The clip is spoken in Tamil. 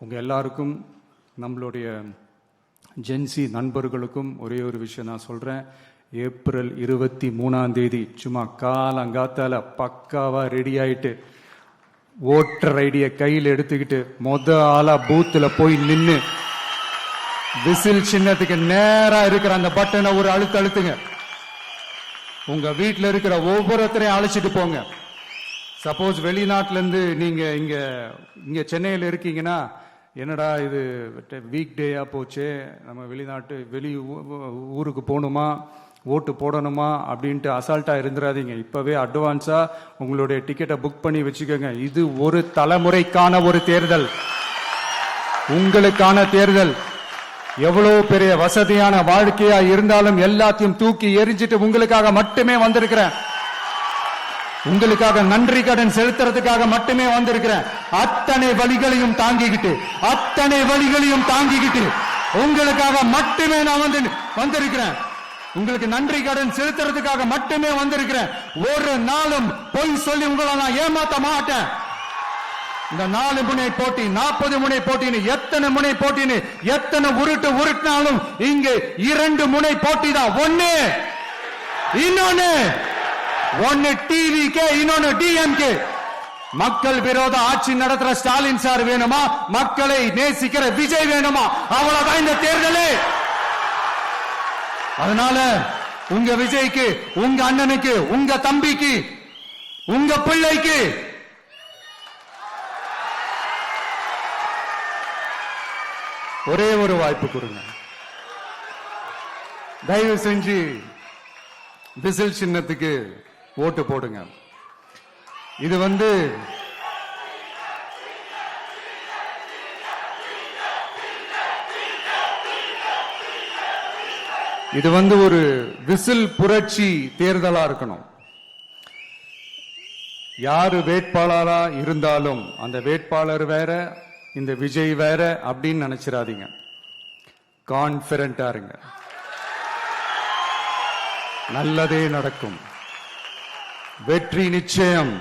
உங்கள் எல்லாருக்கும் நம்மளுடைய ஜென்சி நண்பர்களுக்கும் ஒரே ஒரு விஷயம் நான் சொல்கிறேன். ஏப்ரல் 23 சும்மா காலங்காத்தால பக்காவாக ரெடி ஆயிட்டு ஓட்டர் ஐடியை கையில் எடுத்துக்கிட்டு ஆளா பூத்தில் போய் நின்று விசில் சின்னத்துக்கு நேரா இருக்கிற அந்த பட்டனை ஒரு அழுத்துங்க. உங்க வீட்டில் இருக்கிற ஒவ்வொருத்தரையும் அழைச்சிட்டு போங்க. சப்போஸ் வெளிநாட்டில இருந்து நீங்க இங்க சென்னையில் இருக்கீங்கன்னா, என்னடா இது வீக் டேயா போச்சு, நம்ம வெளி ஊருக்கு போகணுமா, ஓட்டு போடணுமா அப்படின்ட்டு அசால்ட்டா இருந்துடாதீங்க. இப்பவே அட்வான்ஸா உங்களுடைய டிக்கெட்டை புக் பண்ணி வச்சுக்கோங்க. இது ஒரு தலைமுறைக்கான ஒரு தேர்தல், உங்களுக்கான தேர்தல். எவ்வளவு பெரிய வசதியான வாழ்க்கையா இருந்தாலும் எல்லாத்தையும் தூக்கி எரிஞ்சிட்டு உங்களுக்காக மட்டுமே வந்திருக்கிறேன். உங்களுக்காக நன்றி கடன் செலுத்துறதுக்காக மட்டுமே வந்திருக்கிறேன். அத்தனை வழிகளையும் தாங்கிக்கிட்டு உங்களுக்காக மட்டுமே நான் வந்திருக்கிறேன். உங்களுக்கு நன்றி கடன் செலுத்துறதுக்காக மட்டுமே வந்திருக்கிறேன். ஒரு நாளும் பொய் சொல்லி உங்களை நான் ஏமாத்த மாட்டேன். இந்த 4 முனை போட்டி, 40 முனை போட்டின்னு எத்தனை முனை போட்டின்னு எத்தனை உருட்டினாலும் இங்கு 2 முனை போட்டி தான். ஒன்னு டிவிகே, இன்னொன்னு டிஎம்கே. மக்கள் விரோத ஆட்சி நடத்துற ஸ்டாலின் சார் வேணுமா, மக்களை நேசிக்கிற விஜய் வேணுமா? அவ்வளவுதான் இந்த தேர்தலே. அதனால உங்க விஜய்க்கு, உங்க அண்ணனுக்கு, உங்க தம்பிக்கு, உங்க பிள்ளைக்கு ஒரே ஒரு வாய்ப்பு கொடுங்க. தயவு செஞ்சு விசில் சின்னத்துக்கு ஓட்டு போடுங்க. இது ஒரு விசில் புரட்சி தேர்தலா இருக்கணும். யாரு வேட்பாளரா இருந்தாலும் அந்த வேட்பாளர் வேற, இந்த விஜய் வேற அப்படின்னு நினைச்சிடாதீங்க. கான்பிடண்டா இருங்க, நல்லதே நடக்கும், வெற்றி நிச்சயம்.